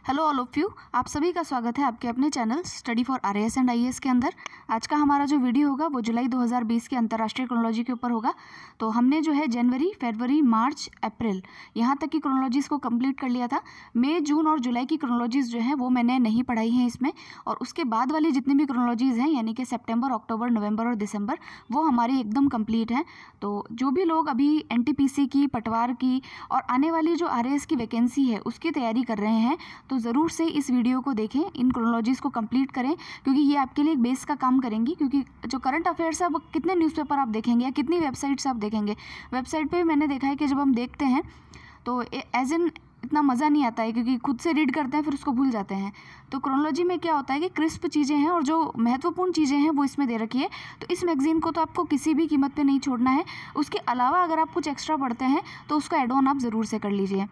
Hello all of you, आप सभी का स्वागत है आपके अपने channel study for RAS and IAS के अंदर। आज का हमारा जो वीडियो होगा वो जुलाई 2020 की अंतर्राष्ट्रीय क्रोनोलॉजी के ऊपर होगा। तो हमने जो है जनवरी, फरवरी, मार्च, अप्रैल यहाँ तक की क्रोनोलॉजीज़ को कंप्लीट कर लिया था। मई, जून और जुलाई की क्रोनोलॉजीज़ जो हैं वो मैंने नहीं पढ़ाई हैं इसमें, और उसके बाद वाली जितनी भी क्रोनोलॉजीज़ हैं यानी कि सितंबर, अक्टूबर, नवंबर और दिसंबर वो हमारी एकदम कंप्लीट हैं। तो जो भी लोग अभी एनटीपीसी की, पटवार की और आने वाली जो आरएएस की वैकेंसी है उसकी तैयारी कर रहे हैं तो ज़रूर से इस वीडियो को देखें, इन क्रोनोलॉजीज़ को कंप्लीट करें, क्योंकि ये आपके लिए एक बेस का काम करेंगी। क्योंकि जो करंट अफेयर्स है वो कितने न्यूज़पेपर आप देखेंगे या कितनी वेबसाइट्स आप देखेंगे। वेबसाइट पे भी मैंने देखा है कि जब हम देखते हैं तो एज इन इतना मज़ा नहीं आता है, क्योंकि खुद से रीड करते हैं फिर उसको भूल जाते हैं। तो क्रोनोलॉजी में क्या होता है कि क्रिस्प चीज़ें हैं और जो महत्वपूर्ण चीज़ें हैं वो इसमें दे रखी है। तो इस मैगज़ीन को तो आपको किसी भी कीमत पे नहीं छोड़ना है। उसके अलावा अगर आप कुछ एक्स्ट्रा पढ़ते हैं तो उसका एड ऑन आप ज़रूर से कर लीजिए।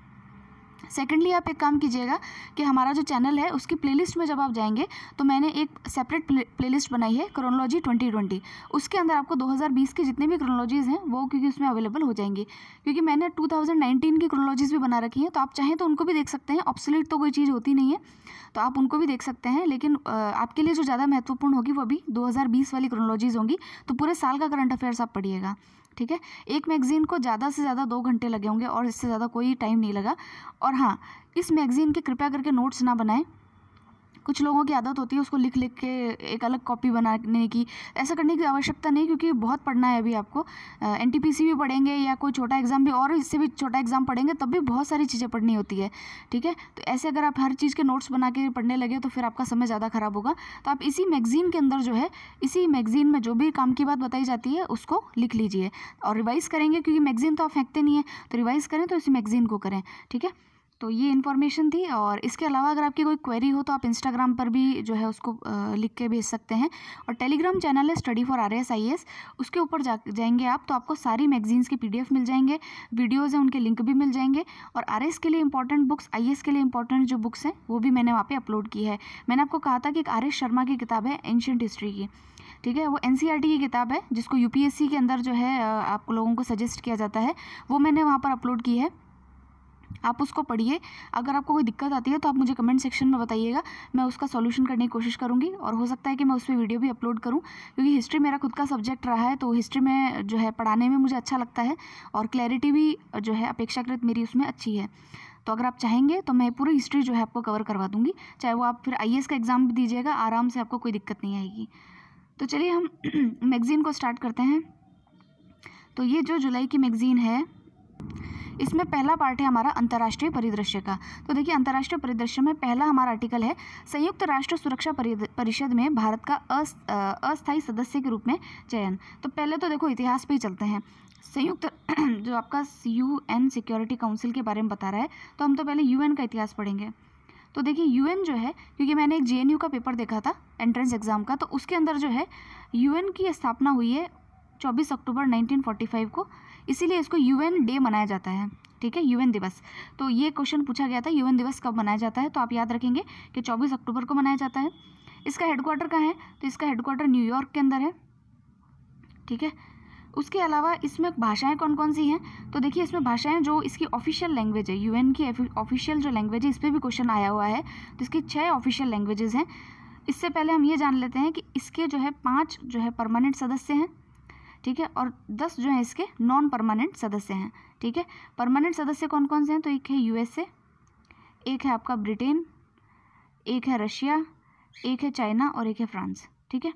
सेकेंडली, आप एक काम कीजिएगा कि हमारा जो चैनल है उसकी प्लेलिस्ट में जब आप जाएंगे तो मैंने एक सेपरेट प्लेलिस्ट बनाई है क्रोनोलॉजी 2020। उसके अंदर आपको 2020 की जितने भी क्रोनोलॉजीज़ हैं वो क्योंकि उसमें अवेलेबल हो जाएंगी, क्योंकि मैंने 2019 की क्रोनोलॉजीज़ भी बना रखी हैं। तो आप चाहें तो उनको भी देख सकते हैं। ऑब्सोलीट तो कोई चीज़ होती नहीं है, तो आप उनको भी देख सकते हैं। लेकिन आपके लिए जो ज़्यादा महत्वपूर्ण होगी वो अभी 2020 वाली क्रोनोलॉजीज़ होंगी। तो पूरे साल का करंट अफेयर्स आप पढ़िएगा, ठीक है। एक मैगज़ीन को ज़्यादा से ज़्यादा 2 घंटे लगे होंगे और इससे ज़्यादा कोई टाइम नहीं लगा। और हाँ, इस मैगज़ीन के कृपया करके नोट्स ना बनाएं। कुछ लोगों की आदत होती है उसको लिख लिख के एक अलग कॉपी बनाने की। ऐसा करने की आवश्यकता नहीं, क्योंकि बहुत पढ़ना है अभी आपको। एनटीपीसी भी पढ़ेंगे या कोई छोटा एग्ज़ाम भी, और इससे भी छोटा एग्ज़ाम पढ़ेंगे तब भी बहुत सारी चीज़ें पढ़नी होती है, ठीक है। तो ऐसे अगर आप हर चीज़ के नोट्स बना के पढ़ने लगे तो फिर आपका समय ज़्यादा ख़राब होगा। तो आप इसी मैगज़ीन के अंदर जो है, इसी मैगज़ीन में जो भी काम की बात बताई जाती है उसको लिख लीजिए और रिवाइज़ करेंगे, क्योंकि मैगज़ीन तो आप फेंकते नहीं है। तो रिवाइज़ करें तो इसी मैगज़ीन को करें, ठीक है। तो ये इन्फॉर्मेशन थी। और इसके अलावा अगर आपकी कोई क्वेरी हो तो आप इंस्टाग्राम पर भी जो है उसको लिख के भेज सकते हैं। और टेलीग्राम चैनल है स्टडी फॉर आरएएस आईएएस, उसके ऊपर जाएंगे आप तो आपको सारी मैगजीन्स की पीडीएफ मिल जाएंगे, वीडियोज़ हैं उनके लिंक भी मिल जाएंगे। और आरएएस के लिए इंपॉर्टेंट बुक्स, आईएएस के लिए इंपॉर्टेंट जो बुक्स हैं वो भी मैंने वहाँ पर अपलोड की है। मैंने आपको कहा था कि एक आर एस शर्मा की किताब है एंशिएंट हिस्ट्री की, ठीक है। वो एनसीईआरटी की किताब है जिसको यूपीएससी के अंदर जो है आप लोगों को सजेस्ट किया जाता है, वो मैंने वहाँ पर अपलोड की है। आप उसको पढ़िए। अगर आपको कोई दिक्कत आती है तो आप मुझे कमेंट सेक्शन में बताइएगा, मैं उसका सॉल्यूशन करने की कोशिश करूँगी। और हो सकता है कि मैं उस पर वीडियो भी अपलोड करूँ, क्योंकि हिस्ट्री मेरा खुद का सब्जेक्ट रहा है। तो हिस्ट्री में जो है पढ़ाने में मुझे अच्छा लगता है और क्लैरिटी भी जो है अपेक्षाकृत मेरी उसमें अच्छी है। तो अगर आप चाहेंगे तो मैं पूरी हिस्ट्री जो है आपको कवर करवा दूँगी, चाहे वो आप फिर आईएएस का एग्ज़ाम भी दीजिएगा, आराम से, आपको कोई दिक्कत नहीं आएगी। तो चलिए हम मैगज़ीन को स्टार्ट करते हैं। तो ये जो जुलाई की मैगज़ीन है इसमें पहला पार्ट है हमारा अंतर्राष्ट्रीय परिदृश्य का। तो देखिए, अंतर्राष्ट्रीय परिदृश्य में पहला हमारा आर्टिकल है संयुक्त राष्ट्र सुरक्षा परिषद में भारत का अस्थायी सदस्य के रूप में चयन। तो पहले तो देखो इतिहास पे ही चलते हैं। संयुक्त जो आपका यूएन सिक्योरिटी काउंसिल के बारे में बता रहा है, तो हम तो पहले यूएन का इतिहास पढ़ेंगे। तो देखिए, यूएन जो है, क्योंकि मैंने एक जेएनयू का पेपर देखा था एंट्रेंस एग्ज़ाम का, तो उसके अंदर जो है यूएन की स्थापना हुई है 24 अक्टूबर 1945 को, इसीलिए इसको यूएन डे मनाया जाता है, ठीक है, यूएन दिवस। तो ये क्वेश्चन पूछा गया था, यूएन दिवस कब मनाया जाता है, तो आप याद रखेंगे कि 24 अक्टूबर को मनाया जाता है। इसका हेडक्वार्टर कहाँ है, तो इसका हेडक्वार्टर न्यूयॉर्क के अंदर है, ठीक है। उसके अलावा इसमें भाषाएं कौन कौन सी हैं, तो देखिए इसमें भाषाएं जो इसकी ऑफिशियल लैंग्वेज है, यूएन की ऑफिशियल जो लैंग्वेज है, इस पर भी क्वेश्चन आया हुआ है। तो इसकी 6 ऑफिशियल लैंग्वेजेस हैं। इससे पहले हम ये जान लेते हैं कि इसके जो है 5 जो है परमानेंट सदस्य हैं, ठीक है, और 10 जो है इसके नॉन परमानेंट सदस्य हैं, ठीक है। परमानेंट सदस्य कौन कौन से हैं, तो एक है यूएसए, एक है आपका ब्रिटेन, एक है रशिया, एक है चाइना और एक है फ्रांस, ठीक है।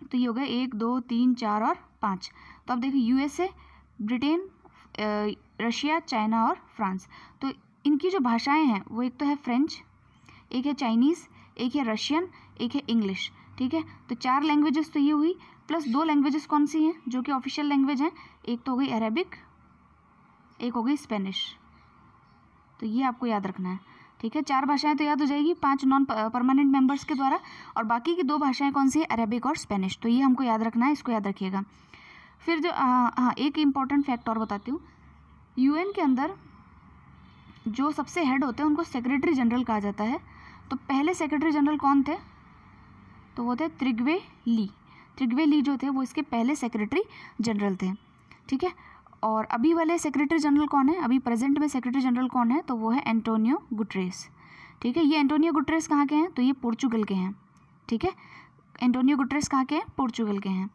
तो ये हो गए 1, 2, 3, 4 और 5। तो अब देखिए यूएसए, ब्रिटेन, रशिया, चाइना और फ्रांस। तो इनकी जो भाषाएं हैं वो एक तो है फ्रेंच, एक है चाइनीज़, एक है रशियन, एक है इंग्लिश, ठीक है। तो 4 लैंग्वेजेस तो ये हुई, प्लस 2 लैंग्वेजेस कौन सी हैं जो कि ऑफिशियल लैंग्वेज हैं, एक तो हो गई अरेबिक, एक हो गई स्पेनिश। तो ये आपको याद रखना है, ठीक है। 4 भाषाएं तो याद हो जाएगी 5 नॉन परमानेंट मेंबर्स के द्वारा, और बाकी की 2 भाषाएं कौन सी है, अरेबिक और स्पेनिश। तो ये हमको याद रखना है, इसको याद रखिएगा। फिर जो हाँ, एक इम्पॉर्टेंट फैक्ट और बताती हूँ। यूएन के अंदर जो सबसे हेड होते हैं उनको सेक्रेटरी जनरल कहा जाता है। तो पहले सेक्रेटरी जनरल कौन थे, तो वो थे त्रिग्वे ली। त्रिग्वे ली जो थे वो इसके पहले सेक्रेटरी जनरल थे, ठीक है। और अभी वाले सेक्रेटरी जनरल कौन है, अभी प्रेजेंट में सेक्रेटरी जनरल कौन है, तो वो है एंटोनियो गुटरेस। ठीक है, ये एंटोनियो गुटरेस कहाँ के हैं, तो ये पोर्चुगल के हैं। ठीक है, एंटोनियो गुटरेस कहाँ के हैं, पोर्चुगल के हैं।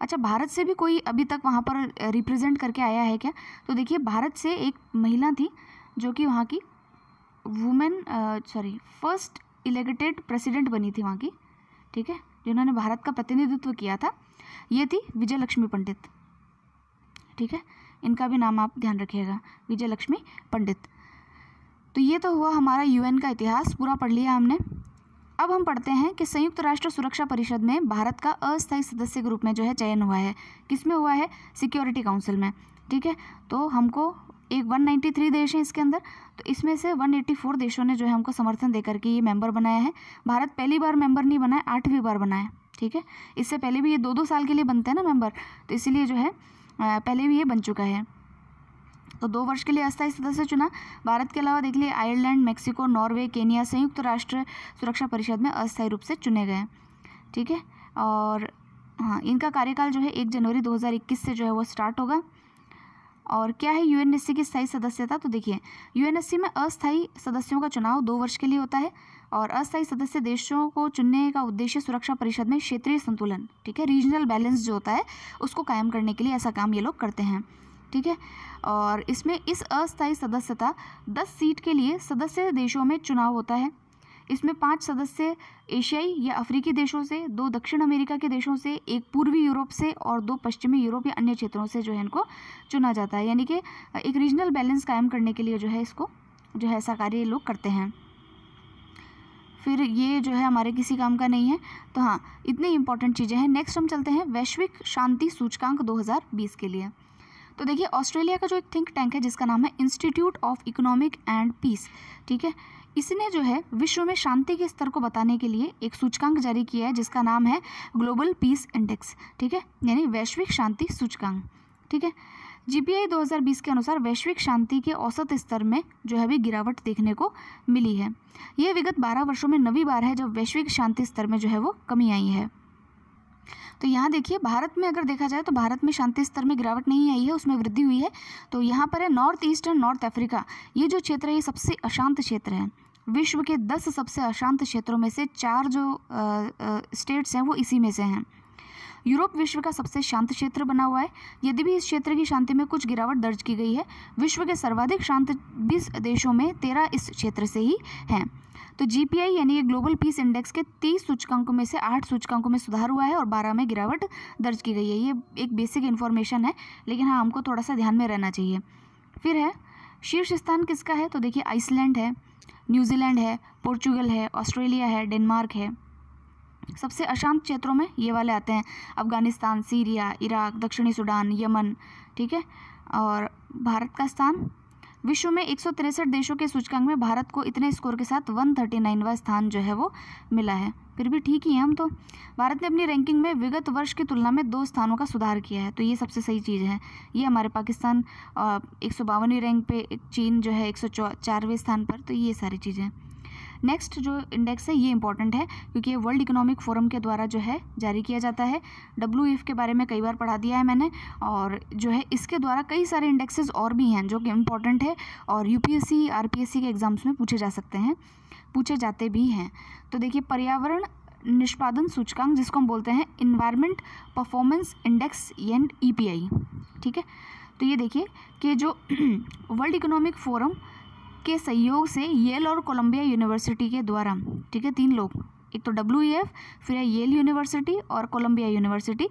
अच्छा, भारत से भी कोई अभी तक वहाँ पर रिप्रेजेंट करके आया है क्या, तो देखिए भारत से एक महिला थी जो कि वहाँ की फर्स्ट इलेक्टेड प्रेसिडेंट बनी थी वहाँ की। ठीक है, जिन्होंने भारत का प्रतिनिधित्व किया था, ये थी विजय लक्ष्मी पंडित। ठीक है, इनका भी नाम आप ध्यान रखिएगा, विजय लक्ष्मी पंडित। तो ये तो हुआ हमारा यूएन का इतिहास, पूरा पढ़ लिया हमने। अब हम पढ़ते हैं कि संयुक्त राष्ट्र सुरक्षा परिषद में भारत का अस्थायी सदस्य के रूप में जो है चयन हुआ है। किस में हुआ है, सिक्योरिटी काउंसिल में। ठीक है, तो हमको एक 193 देश हैं इसके अंदर, तो इसमें से 184 देशों ने जो है हमको समर्थन देकर के ये मेंबर बनाया है। भारत पहली बार मेंबर नहीं बना है, 8वीं बार बना है। ठीक है, इससे पहले भी ये 2-2 साल के लिए बनते हैं ना मेंबर, तो इसीलिए जो है पहले भी ये बन चुका है। तो 2 वर्ष के लिए अस्थायी सदस्य चुना। भारत के अलावा देख लिए आयरलैंड, मेक्सिको, नॉर्वे, केनिया संयुक्त राष्ट्र सुरक्षा परिषद में अस्थायी रूप से चुने गए। ठीक है, और हाँ, इनका कार्यकाल जो है 1 जनवरी 2021 से जो है वो स्टार्ट होगा। और क्या है यूएनएससी की स्थायी सदस्यता, तो देखिए यूएनएससी में अस्थायी सदस्यों का चुनाव 2 वर्ष के लिए होता है, और अस्थायी सदस्य देशों को चुनने का उद्देश्य सुरक्षा परिषद में क्षेत्रीय संतुलन, ठीक है, रीजनल बैलेंस जो होता है उसको कायम करने के लिए ऐसा काम ये लोग करते हैं। ठीक है, और इसमें इस अस्थायी सदस्यता 10 सीट के लिए सदस्य देशों में चुनाव होता है। इसमें 5 सदस्य एशियाई या अफ्रीकी देशों से, 2 दक्षिण अमेरिका के देशों से, 1 पूर्वी यूरोप से और 2 पश्चिमी यूरोप या अन्य क्षेत्रों से जो है इनको चुना जाता है। यानी कि एक रीजनल बैलेंस कायम करने के लिए जो है इसको जो है ऐसा कार्य ये लोग करते हैं। फिर ये जो है हमारे किसी काम का नहीं है, तो हाँ इतनी इंपॉर्टेंट चीज़ें हैं। नेक्स्ट हम चलते हैं वैश्विक शांति सूचकांक 2020 के लिए। तो देखिए ऑस्ट्रेलिया का जो एक थिंक टैंक है जिसका नाम है institute of economic and peace, ठीक है, इसने जो है विश्व में शांति के स्तर को बताने के लिए एक सूचकांक जारी किया है जिसका नाम है ग्लोबल पीस इंडेक्स। ठीक है, यानी वैश्विक शांति सूचकांक। ठीक है, जीपीआई 2020 के अनुसार वैश्विक शांति के औसत स्तर में जो है अभी गिरावट देखने को मिली है। यह विगत 12 वर्षों में 9वीं बार है जब वैश्विक शांति स्तर में जो है वो कमी आई है। तो यहाँ देखिए भारत में अगर देखा जाए तो भारत में शांति स्तर में गिरावट नहीं आई है, उसमें वृद्धि हुई है। तो यहाँ पर है north east and north Africa, ये जो क्षेत्र है ये सबसे अशांत क्षेत्र है। विश्व के 10 सबसे अशांत क्षेत्रों में से 4 जो स्टेट्स हैं वो इसी में से हैं। यूरोप विश्व का सबसे शांत क्षेत्र बना हुआ है, यदि भी इस क्षेत्र की शांति में कुछ गिरावट दर्ज की गई है। विश्व के सर्वाधिक शांत 20 देशों में 13 इस क्षेत्र से ही हैं। तो जीपीआई यानी कि ग्लोबल पीस इंडेक्स के 30 सूचकांकों में से 8 सूचकांकों में सुधार हुआ है और 12 में गिरावट दर्ज की गई है। ये एक बेसिक इन्फॉर्मेशन है, लेकिन हाँ हमको थोड़ा सा ध्यान में रहना चाहिए। फिर है शीर्ष स्थान किसका है, तो देखिए आइसलैंड है, न्यूजीलैंड है, पोर्चुगल है, ऑस्ट्रेलिया है, डेनमार्क है। सबसे अशांत क्षेत्रों में ये वाले आते हैं अफगानिस्तान, सीरिया, इराक, दक्षिणी सूडान, यमन। ठीक है, और भारत का स्थान विश्व में 163 देशों के सूचकांक में भारत को इतने स्कोर के साथ 139वां स्थान जो है वो मिला है। फिर भी ठीक ही है हम तो। भारत ने अपनी रैंकिंग में विगत वर्ष की तुलना में 2 स्थानों का सुधार किया है, तो ये सबसे सही चीज़ है। ये हमारे पाकिस्तान 152वीं रैंक पे, चीन जो है 104वें स्थान पर, तो ये सारी चीज़ें। नेक्स्ट जो इंडेक्स है ये इंपॉर्टेंट है क्योंकि ये वर्ल्ड इकोनॉमिक फोरम के द्वारा जो है जारी किया जाता है। WEF के बारे में कई बार पढ़ा दिया है मैंने, और जो है इसके द्वारा कई सारे इंडेक्सेस और भी हैं जो कि इम्पॉर्टेंट है और UPSC RPSC के एग्जाम्स में पूछे जा सकते हैं, पूछे जाते भी हैं। तो देखिए पर्यावरण निष्पादन सूचकांक जिसको हम बोलते हैं environment performance index and EPI। ठीक है, तो ये देखिए कि जो वर्ल्ड इकोनॉमिक फोरम के सहयोग से येल और कोलंबिया यूनिवर्सिटी के द्वारा, ठीक है, 3 लोग, एक तो WEF, फिर है येल यूनिवर्सिटी और कोलंबिया यूनिवर्सिटी,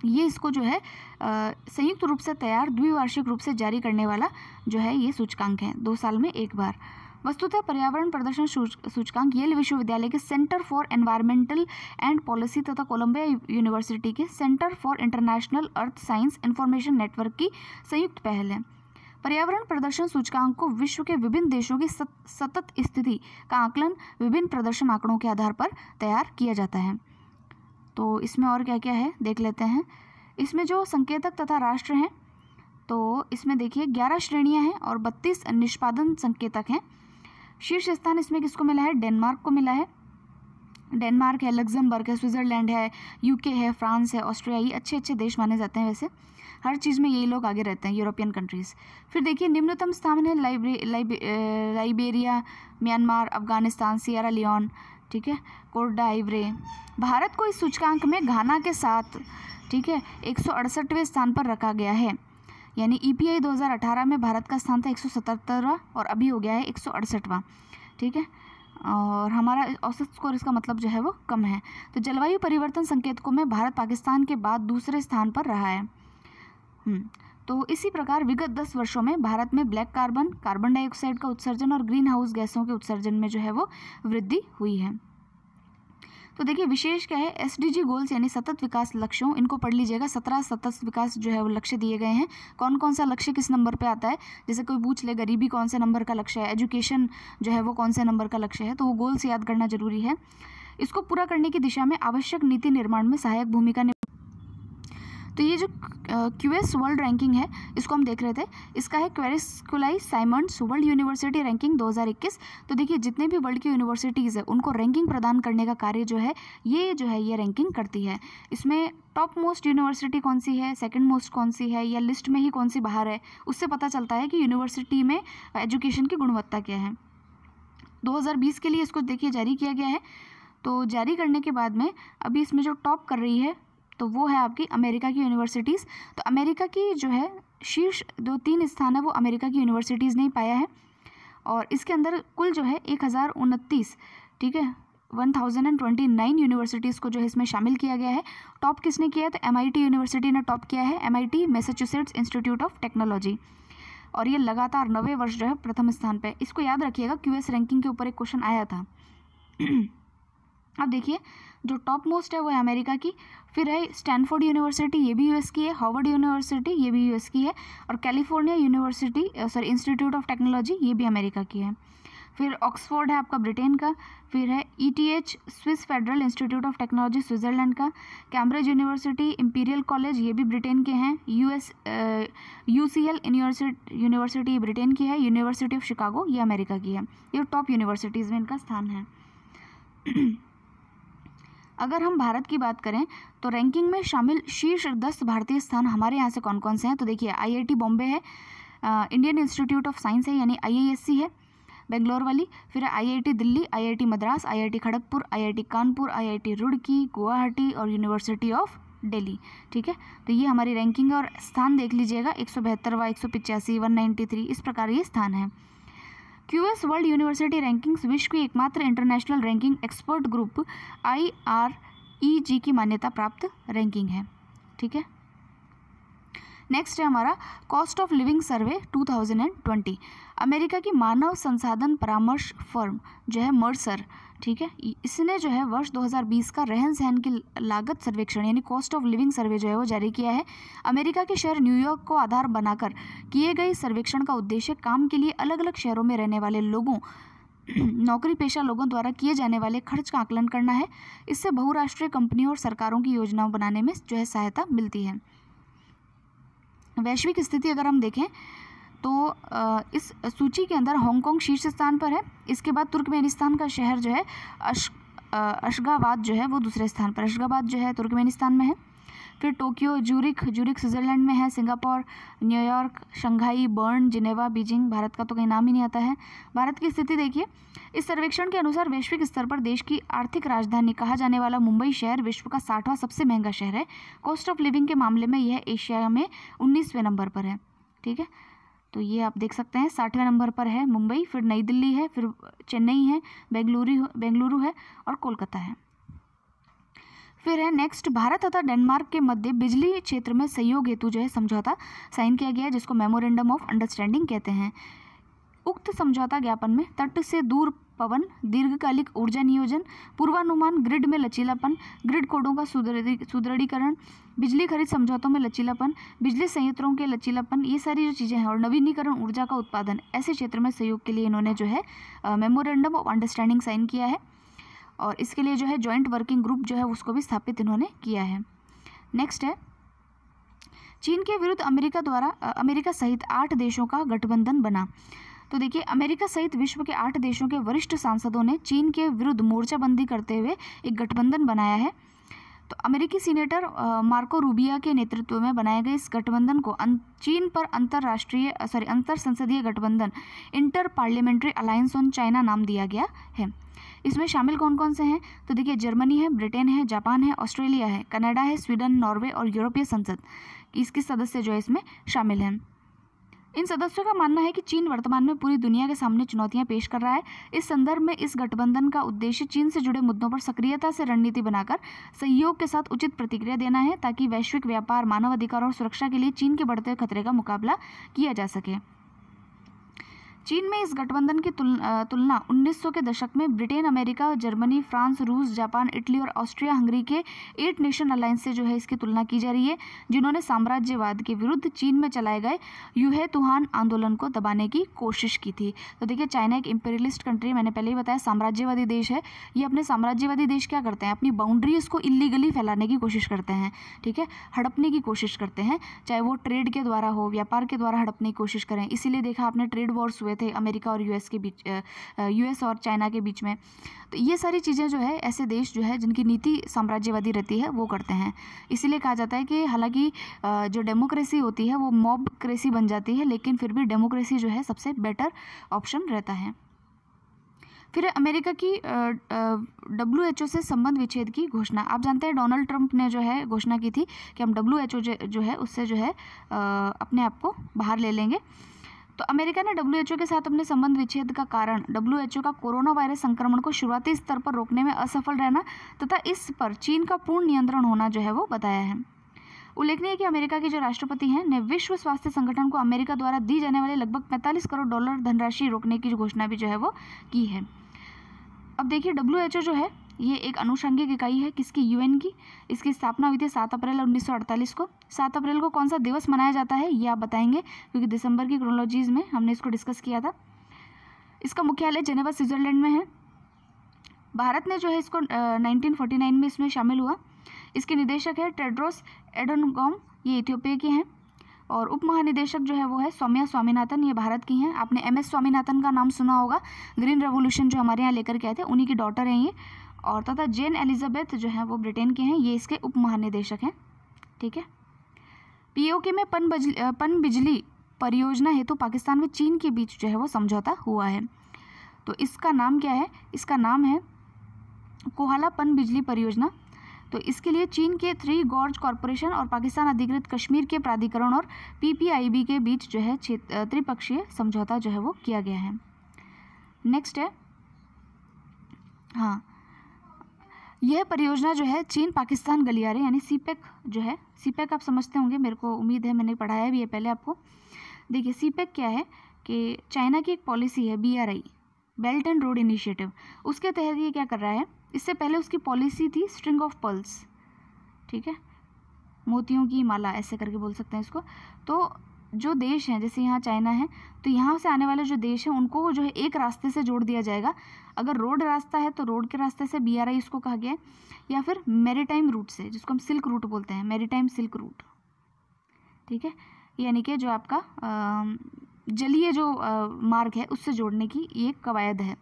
ये इसको जो है संयुक्त रूप से तैयार द्विवार्षिक रूप से जारी करने वाला जो है ये सूचकांक है, 2 साल में एक बार। वस्तुतः पर्यावरण प्रदर्शन सूचकांक येल विश्वविद्यालय के centre for environmental and policy तथा कोलंबिया यूनिवर्सिटी के centre for international earth science information network की संयुक्त पहल है। पर्यावरण प्रदर्शन सूचकांक को विश्व के विभिन्न देशों की सतत स्थिति का आकलन विभिन्न प्रदर्शन आंकड़ों के आधार पर तैयार किया जाता है। तो इसमें और क्या क्या है देख लेते हैं। इसमें जो संकेतक तथा राष्ट्र हैं, तो इसमें देखिए 11 श्रेणियां हैं और 32 निष्पादन संकेतक हैं। शीर्ष स्थान इसमें किसको मिला है, डेनमार्क को मिला है। डेनमार्क है, लग्जमबर्ग है, स्विट्जरलैंड है, UK है, फ्रांस है, ऑस्ट्रिया, ये अच्छे अच्छे देश माने जाते हैं वैसे। हर चीज़ में यही लोग आगे रहते हैं, यूरोपियन कंट्रीज़। फिर देखिए निम्नतम स्थान है Liberia, Myanmar, Afghanistan, Sierra Leone, ठीक है, कोट डाइवरे। भारत को इस सूचकांक में घाना के साथ, ठीक है, 168वें स्थान पर रखा गया है। यानी EPI 2018 में भारत का स्थान था 177वां और अभी हो गया है 168वां, ठीक है। और हमारा औसत स्कोर इसका मतलब जो है वो कम है। तो जलवायु परिवर्तन संकेतकों में भारत पाकिस्तान के बाद दूसरे स्थान पर रहा है। तो इसी प्रकार विगत 10 वर्षों में भारत में ब्लैक कार्बन, कार्बन डाइऑक्साइड का उत्सर्जन और ग्रीन हाउस गैसों के उत्सर्जन में जो है वो वृद्धि हुई है। तो देखिए विशेष क्या है, SDG गोल्स यानी सतत विकास लक्ष्यों, इनको पढ़ लीजिएगा। 17 सतत विकास जो है वो लक्ष्य दिए गए हैं। कौन कौन सा लक्ष्य किस नंबर पे आता है, जैसे कोई पूछ ले गरीबी कौन से नंबर का लक्ष्य है, एजुकेशन जो है वो कौन से नंबर का लक्ष्य है, तो वो गोल्स याद करना जरूरी है। इसको पूरा करने की दिशा में आवश्यक नीति निर्माण में सहायक भूमिका। तो ये जो QS वर्ल्ड रैंकिंग है इसको हम देख रहे थे, इसका है क्वेरिस्कुलाई साइमंड्स वर्ल्ड यूनिवर्सिटी रैंकिंग 2021। तो देखिए जितने भी वर्ल्ड की यूनिवर्सिटीज़ है उनको रैंकिंग प्रदान करने का कार्य जो है ये रैंकिंग करती है। इसमें टॉप मोस्ट यूनिवर्सिटी कौन सी है, सेकंड मोस्ट कौन सी है, या लिस्ट में ही कौन सी बाहर है, उससे पता चलता है कि यूनिवर्सिटी में एजुकेशन की गुणवत्ता क्या है। 2020 के लिए इसको देखिए जारी किया गया है। तो जारी करने के बाद में अभी इसमें जो टॉप कर रही है तो वो है आपकी अमेरिका की यूनिवर्सिटीज़। तो अमेरिका की जो है शीर्ष 2-3 स्थान है वो अमेरिका की यूनिवर्सिटीज़ ने ही पाया है। और इसके अंदर कुल जो है 1029, ठीक है, 1029 यूनिवर्सिटीज़ को जो है इसमें शामिल किया गया है। टॉप किसने किया है, तो MIT यूनिवर्सिटी ने टॉप किया है, MIT Massachusetts institute of technology. और ये लगातार 9वें वर्ष जो है प्रथम स्थान पे। इसको याद रखिएगा, QS रैंकिंग के ऊपर एक क्वेश्चन आया था। अब देखिए जो टॉप मोस्ट है वो है अमेरिका की, फिर है स्टैनफोर्ड यूनिवर्सिटी, ये भी US की है, हार्वर्ड यूनिवर्सिटी ये भी US की है, और California university institute of technology ये भी अमेरिका की है। फिर ऑक्सफोर्ड है आपका ब्रिटेन का, फिर है ETH Swiss federal institute of technology Switzerland का, कैम्ब्रिज यूनिवर्सिटी, इंपीरियल कॉलेज ये भी ब्रिटेन के हैं, UCL यूनिवर्सिटी ब्रिटेन की है, यूनिवर्सिटी ऑफ शिकागो ये अमेरिका की है। ये टॉप यूनिवर्सिटीज़ में इनका स्थान है। अगर हम भारत की बात करें तो रैंकिंग में शामिल शीर्ष 10 भारतीय स्थान हमारे यहाँ से कौन कौन से हैं, तो देखिए IIT बॉम्बे है, इंडियन इंस्टीट्यूट ऑफ साइंस है यानी IISc है बेंगलोर वाली, फिर IIT Delhi, IIT Madras, IIT Kharagpur, IIT Kanpur, IIT Roorkee, Guwahati और यूनिवर्सिटी ऑफ दिल्ली, ठीक है। तो ये हमारी रैंकिंग है और स्थान देख लीजिएगा 172वां, 185, 193 इस प्रकार ये स्थान है। QS वर्ल्ड यूनिवर्सिटी रैंकिंग्स विश्व की एकमात्र international ranking expert group IREG की मान्यता प्राप्त रैंकिंग है, ठीक है। नेक्स्ट है हमारा cost of living survey 2020। America की मानव संसाधन परामर्श फर्म जो है मर्सर, ठीक है, इसने जो है वर्ष 2020 का रहन सहन की लागत सर्वेक्षण यानी कॉस्ट ऑफ लिविंग सर्वे जो है वो जारी किया है। अमेरिका के शहर न्यूयॉर्क को आधार बनाकर किए गए सर्वेक्षण का उद्देश्य काम के लिए अलग अलग शहरों में रहने वाले लोगों, नौकरी पेशा लोगों द्वारा किए जाने वाले खर्च का आकलन करना है। इससे बहुराष्ट्रीय कंपनियों और सरकारों की योजनाओं बनाने में जो है सहायता मिलती है। वैश्विक स्थिति अगर हम देखें तो इस सूची के अंदर हांगकांग शीर्ष स्थान पर है, इसके बाद तुर्कमेनिस्तान का शहर जो है अशगाबाद जो है वो दूसरे स्थान पर, अशगाबाद जो है तुर्कमेनिस्तान में है, फिर टोक्यो, जूरिख स्विट्ज़रलैंड में है, Singapore, New York, Shanghai, burn, Geneva, Beijing, Bharat का तो कहीं नाम ही नहीं आता है। भारत की स्थिति देखिए, इस सर्वेक्षण के अनुसार वैश्विक स्तर पर देश की आर्थिक राजधानी कहा जाने वाला मुंबई शहर विश्व का 60वां सबसे महंगा शहर है। कॉस्ट ऑफ लिविंग के मामले में यह एशिया में 19वें नंबर पर है, ठीक है। तो ये आप देख सकते हैं 60वें नंबर पर है मुंबई, फिर नई दिल्ली है, फिर चेन्नई है, बेंगलुरु है और कोलकाता है। फिर है नेक्स्ट, भारत तथा डेनमार्क के मध्य बिजली क्षेत्र में सहयोग हेतु जो है समझौता साइन किया गया है जिसको मेमोरेंडम ऑफ अंडरस्टैंडिंग कहते हैं। उक्त समझौता ज्ञापन में तट से दूर पवन, दीर्घकालिक ऊर्जा नियोजन, पूर्वानुमान, ग्रिड में लचीलापन, ग्रिड कोडों का सुदृढ़ीकरण, बिजली खरीद समझौतों में लचीलापन, बिजली संयंत्रों के लचीलापन, ये सारी जो चीज़ें हैं, और नवीनीकरण ऊर्जा का उत्पादन, ऐसे क्षेत्र में सहयोग के लिए इन्होंने जो है मेमोरेंडम ऑफ अंडरस्टैंडिंग साइन किया है। और इसके लिए जो है जॉइंट वर्किंग ग्रुप जो है उसको भी स्थापित इन्होंने किया है। नेक्स्ट है, चीन के विरुद्ध अमेरिका सहित 8 देशों का गठबंधन बना। तो देखिए, अमेरिका सहित विश्व के 8 देशों के वरिष्ठ सांसदों ने चीन के विरुद्ध मोर्चाबंदी करते हुए एक गठबंधन बनाया है। तो अमेरिकी सीनेटर मार्को रूबिया के नेतृत्व में बनाए गए इस गठबंधन को चीन पर अंतर संसदीय गठबंधन, inter parliamentary alliance on China नाम दिया गया है। इसमें शामिल कौन कौन से हैं? तो देखिए, जर्मनी है, ब्रिटेन है, जापान है, ऑस्ट्रेलिया है, कनाडा है, स्वीडन, नॉर्वे और यूरोपीय संसद, इसके सदस्य जो है इसमें शामिल हैं। इन सदस्यों का मानना है कि चीन वर्तमान में पूरी दुनिया के सामने चुनौतियां पेश कर रहा है। इस संदर्भ में इस गठबंधन का उद्देश्य चीन से जुड़े मुद्दों पर सक्रियता से रणनीति बनाकर सहयोग के साथ उचित प्रतिक्रिया देना है, ताकि वैश्विक व्यापार, मानव अधिकार और सुरक्षा के लिए चीन के बढ़ते खतरे का मुकाबला किया जा सके। चीन में इस गठबंधन की तुलना 1900 के दशक में ब्रिटेन, अमेरिका, जर्मनी, फ्रांस, रूस, जापान, इटली और ऑस्ट्रिया हंगरी के 8 नेशन अलायंस से जो है इसकी तुलना की जा रही है, जिन्होंने साम्राज्यवाद के विरुद्ध चीन में चलाए गए यूहे तुहान आंदोलन को दबाने की कोशिश की थी। तो देखिए, चाइना एक इंपीरियलिस्ट कंट्री, मैंने पहले ही बताया, साम्राज्यवादी देश है। ये अपने साम्राज्यवादी देश क्या करते हैं? अपनी बाउंड्रीज को इलीगली फैलाने की कोशिश करते हैं, ठीक है, हड़पने की कोशिश करते हैं, चाहे वो ट्रेड के द्वारा हो, व्यापार के द्वारा हड़पने की कोशिश करें। इसीलिए देखा आपने ट्रेड वॉर्स हुए थे अमेरिका और यूएस के बीच, यूएस और चाइना के बीच में। तो ये सारी चीज़ें जो है ऐसे देश जो है जिनकी नीति साम्राज्यवादी रहती है वो करते हैं। इसीलिए कहा जाता है कि हालांकि जो डेमोक्रेसी होती है वो मॉबक्रेसी बन जाती है, लेकिन फिर भी डेमोक्रेसी जो है सबसे बेटर ऑप्शन रहता है। फिर अमेरिका की WHO से संबंध विच्छेद की घोषणा। आप जानते हैं डोनाल्ड ट्रंप ने जो है घोषणा की थी कि हम WHO जो है उससे जो है अपने आप को बाहर ले लेंगे। तो अमेरिका ने WHO के साथ अपने संबंध विच्छेद का कारण WHO का कोरोना वायरस संक्रमण को शुरुआती स्तर पर रोकने में असफल रहना तथा इस पर चीन का पूर्ण नियंत्रण होना जो है वो बताया है। उल्लेखनीय है कि अमेरिका के जो राष्ट्रपति हैं ने विश्व स्वास्थ्य संगठन को अमेरिका द्वारा दी जाने वाले लगभग $45 करोड़ धनराशि रोकने की घोषणा भी जो है वो की है। अब देखिए, WHO जो है ये एक अनुषंगिक इकाई है किसकी? UN की। इसकी स्थापना हुई थी 7 अप्रैल 1948 को। 7 अप्रैल को कौन सा दिवस मनाया जाता है ये आप बताएंगे, क्योंकि दिसंबर की क्रोनोलॉजीज में हमने इसको डिस्कस किया था। इसका मुख्यालय जेनेवा, स्विट्जरलैंड में है। भारत ने जो है इसको 1949 में इसमें शामिल हुआ। इसके निदेशक है टेड्रोस एडनॉम, ये इथियोपिया के हैं। और उप महानिदेशक जो है वो है सौम्या स्वामीनाथन, ये भारत की हैं। आपने MS स्वामीनाथन का नाम सुना होगा, ग्रीन रेवोल्यूशन जो हमारे यहाँ लेकर के आए थे, उन्हीं की डॉटर हैं ये। और तथा जेन एलिजाबेथ जो है वो ब्रिटेन के हैं, ये इसके उप महानिदेशक हैं, ठीक है। POK में पन बिजली परियोजना हेतु पाकिस्तान व चीन के बीच जो है वो समझौता हुआ है। तो इसका नाम क्या है? इसका नाम है कोहाला पन बिजली परियोजना। तो इसके लिए चीन के 3 गॉर्ज कॉरपोरेशन और पाकिस्तान अधिकृत कश्मीर के प्राधिकरण और PPIB के बीच जो है त्रिपक्षीय समझौता जो है वो किया गया है। नेक्स्ट है, हाँ, यह परियोजना जो है चीन पाकिस्तान गलियारे यानी CPEC जो है, CPEC आप समझते होंगे, मेरे को उम्मीद है, मैंने पढ़ाया भी है पहले आपको। देखिए, CPEC क्या है कि चाइना की एक पॉलिसी है BRI, belt and road initiative. उसके तहत ये क्या कर रहा है? इससे पहले उसकी पॉलिसी थी स्ट्रिंग ऑफ पर्ल्स, ठीक है, मोतियों की माला ऐसे करके बोल सकते हैं इसको। तो जो देश हैं, जैसे यहाँ चाइना है, तो यहाँ से आने वाले जो देश हैं उनको जो है एक रास्ते से जोड़ दिया जाएगा। अगर रोड रास्ता है तो रोड के रास्ते से BRI इसको कहा गया है, या फिर मैरीटाइम रूट से, जिसको हम सिल्क रूट बोलते हैं, मैरीटाइम सिल्क रूट, ठीक है, यानी कि जो आपका जलीय जो मार्ग है उससे जोड़ने की ये कवायद है।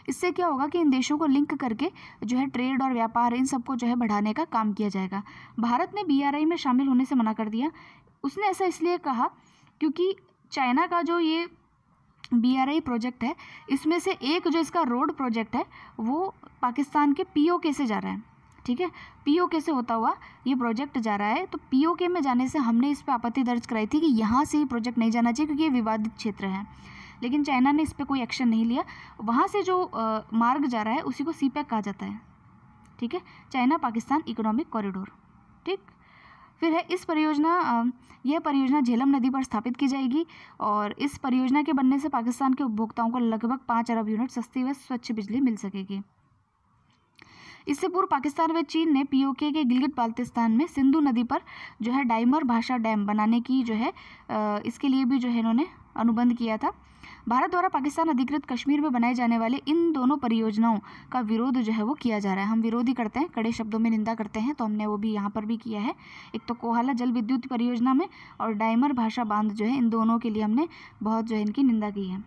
इससे क्या होगा कि इन देशों को लिंक करके जो है ट्रेड और व्यापार इन सबको जो है बढ़ाने का काम किया जाएगा। भारत ने BRI में शामिल होने से मना कर दिया। उसने ऐसा इसलिए कहा क्योंकि चाइना का जो ये BRI प्रोजेक्ट है, इसमें से एक जो इसका रोड प्रोजेक्ट है वो पाकिस्तान के POK से जा रहा है, ठीक है, POK से होता हुआ ये प्रोजेक्ट जा रहा है। तो POK में जाने से हमने इस पर आपत्ति दर्ज कराई थी कि यहाँ से ये प्रोजेक्ट नहीं जाना चाहिए क्योंकि ये विवादित क्षेत्र है, लेकिन चाइना ने इस पर कोई एक्शन नहीं लिया। वहाँ से जो मार्ग जा रहा है उसी को CPEC कहा जाता है, ठीक है, चाइना पाकिस्तान इकोनॉमिक कॉरिडोर, ठीक। फिर है यह परियोजना झेलम नदी पर स्थापित की जाएगी और इस परियोजना के बनने से पाकिस्तान के उपभोक्ताओं को लगभग 5 अरब यूनिट सस्ती व स्वच्छ बिजली मिल सकेगी। इससे पूर्व पाकिस्तान व चीन ने POK के गिलगित बाल्टिस्तान में सिंधु नदी पर जो है डाइमर भाषा डैम बनाने की जो है इसके लिए भी जो है इन्होंने अनुबंध किया था। भारत द्वारा पाकिस्तान अधिकृत कश्मीर में बनाए जाने वाले इन दोनों परियोजनाओं का विरोध जो है वो किया जा रहा है। हम विरोध ही करते हैं, कड़े शब्दों में निंदा करते हैं, तो हमने वो भी यहाँ पर भी किया है। एक तो कोहाला जल विद्युत परियोजना में और डाइमर भाषा बांध जो है, इन दोनों के लिए हमने बहुत जो है इनकी निंदा की है।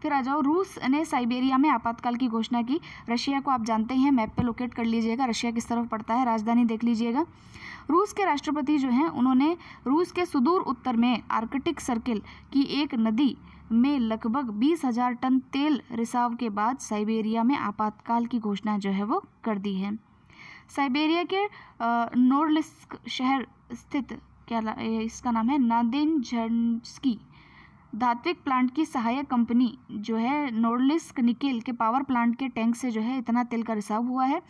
फिर आ जाओ, रूस ने साइबेरिया में आपातकाल की घोषणा की। रशिया को आप जानते हैं, मैप पे लोकेट कर लीजिएगा, रशिया किस तरफ पड़ता है, राजधानी देख लीजिएगा। रूस के राष्ट्रपति जो हैं उन्होंने रूस के सुदूर उत्तर में आर्कटिक सर्किल की एक नदी में लगभग 20,000 टन तेल रिसाव के बाद साइबेरिया में आपातकाल की घोषणा जो है वो कर दी है। साइबेरिया के नोर्लिस्क शहर स्थित इसका नाम है नादेंजर्स्की धात्विक प्लांट की सहायक कंपनी जो है नोर्लिस्क निकेल के पावर प्लांट के टैंक से जो है इतना तेल का रिसाव हुआ है,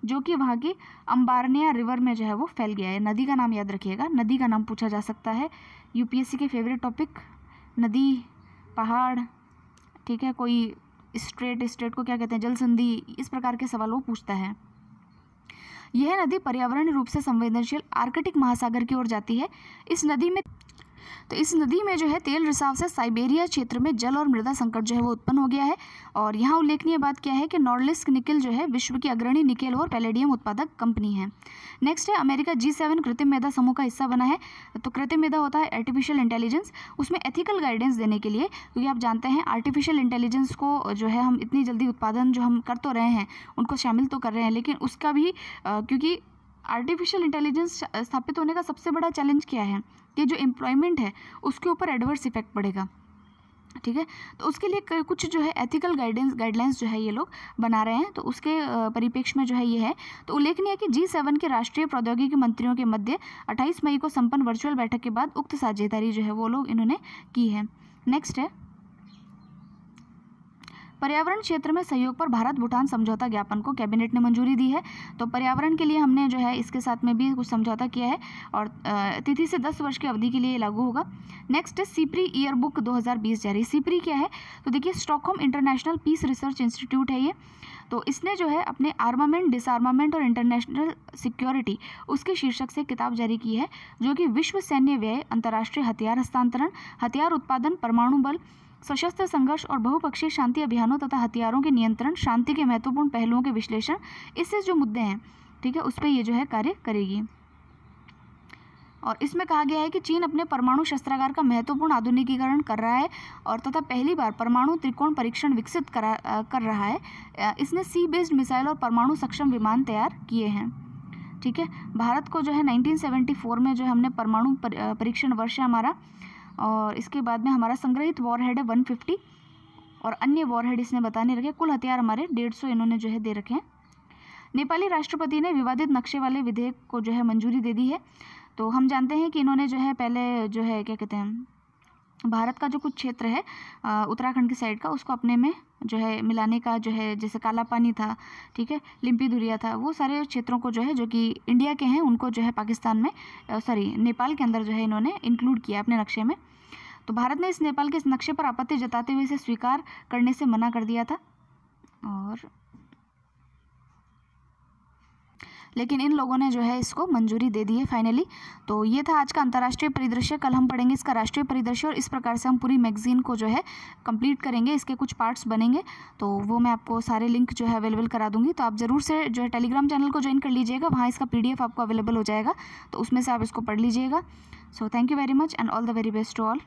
जो कि वहाँ की अम्बारनिया रिवर में जो है वो फैल गया है। नदी का नाम याद रखिएगा, नदी का नाम पूछा जा सकता है, यूपीएससी के फेवरेट टॉपिक, नदी, पहाड़, ठीक है, कोई स्टेट को क्या कहते हैं, जल संधि, इस प्रकार के सवाल वो पूछता है। यह नदी पर्यावरण रूप से संवेदनशील आर्कटिक महासागर की ओर जाती है। इस नदी में जो है तेल रिसाव से साइबेरिया क्षेत्र में जल और मृदा संकट जो है वो उत्पन्न हो गया है। और यहाँ उल्लेखनीय बात क्या है कि नॉर्लिस्क निकेल जो है विश्व की अग्रणी निकेल और पैलेडियम उत्पादक कंपनी है। नेक्स्ट है, अमेरिका G7 कृत्रिम मेधा समूह का हिस्सा बना है। तो कृत्रिम मेधा होता है आर्टिफिशियल इंटेलिजेंस, उसमें एथिकल गाइडेंस देने के लिए, क्योंकि आप जानते हैं आर्टिफिशियल इंटेलिजेंस को जो है हम इतनी जल्दी उत्पादन जो हम कर तो रहे हैं, उनको शामिल तो कर रहे हैं, लेकिन उसका भी क्योंकि आर्टिफिशियल इंटेलिजेंस स्थापित होने का सबसे बड़ा चैलेंज क्या है कि जो एम्प्लॉयमेंट है उसके ऊपर एडवर्स इफेक्ट पड़ेगा, ठीक है। तो उसके लिए कुछ जो है एथिकल गाइडलाइंस जो है ये लोग बना रहे हैं, तो उसके परिप्रेक्ष्य में जो है ये है। तो उल्लेखनीय है कि G7 के राष्ट्रीय प्रौद्योगिकी मंत्रियों के मध्य 28 मई को संपन्न वर्चुअल बैठक के बाद उक्त साझेदारी जो है वो लोग इन्होंने की है। नेक्स्ट है, पर्यावरण क्षेत्र में सहयोग पर भारत भूटान समझौता ज्ञापन को कैबिनेट ने मंजूरी दी है। तो पर्यावरण के लिए हमने जो है इसके साथ में भी कुछ समझौता किया है और तिथि से 10 वर्ष की अवधि के लिए लागू होगा। नेक्स्ट है, सीप्री ईयर बुक 2020 जारी। सीप्री क्या है, तो देखिए Stockholm International Peace Research Institute है ये। तो इसने जो है अपने आर्मामेंट, डिसआर्मामेंट और इंटरनेशनल सिक्योरिटी उसके शीर्षक से किताब जारी की है, जो कि विश्व सैन्य व्यय, अंतर्राष्ट्रीय हथियार हस्तांतरण, हथियार उत्पादन, परमाणु बल, सशस्त्र संघर्ष और बहुपक्षीय शांति अभियानों तथा हथियारों के नियंत्रण, शांति के महत्वपूर्ण पहलुओं के विश्लेषण, इससे जो मुद्दे हैं, ठीक है, उस पर ये जो है कार्य करेगी। और इसमें कहा गया है कि चीन अपने परमाणु शस्त्रागार का महत्वपूर्ण आधुनिकीकरण कर रहा है और तथा पहली बार परमाणु त्रिकोण परीक्षण विकसित कर रहा है। इसने सी बेस्ड मिसाइल और परमाणु सक्षम विमान तैयार किए हैं, ठीक है। भारत को जो है 1974 में जो है हमने परमाणु परीक्षण वर्ष है हमारा, और इसके बाद में हमारा संग्रहित वॉरहेड है 150 और अन्य वॉरहेड इसने बताने रखे। कुल हथियार हमारे 150 इन्होंने जो है दे रखे हैं। नेपाली राष्ट्रपति ने विवादित नक्शे वाले विधेयक को जो है मंजूरी दे दी है। तो हम जानते हैं कि इन्होंने जो है पहले जो है क्या कहते हैं, भारत का जो कुछ क्षेत्र है उत्तराखंड की साइड का, उसको अपने में जो है मिलाने का जो है, जैसे काला पानी था, ठीक है, लिम्पी दुरिया था, वो सारे क्षेत्रों को जो है जो कि इंडिया के हैं उनको जो है पाकिस्तान में नेपाल के अंदर जो है इन्होंने इंक्लूड किया अपने नक्शे में। तो भारत ने इस नेपाल के इस नक्शे पर आपत्ति जताते हुए इसे स्वीकार करने से मना कर दिया था, और लेकिन इन लोगों ने जो है इसको मंजूरी दे दी है फाइनली। तो ये था आज का अंतर्राष्ट्रीय परिदृश्य। कल हम पढ़ेंगे इसका राष्ट्रीय परिदृश्य और इस प्रकार से हम पूरी मैगजीन को जो है कंप्लीट करेंगे। इसके कुछ पार्ट्स बनेंगे, तो वो मैं आपको सारे लिंक जो है अवेलेबल करा दूंगी। तो आप ज़रूर से जो है टेलीग्राम चैनल को ज्वाइन कर लीजिएगा, वहाँ इसका PDF आपको अवेलेबल हो जाएगा, तो उसमें से आप इसको पढ़ लीजिएगा। So thank you very much and all the very best to all.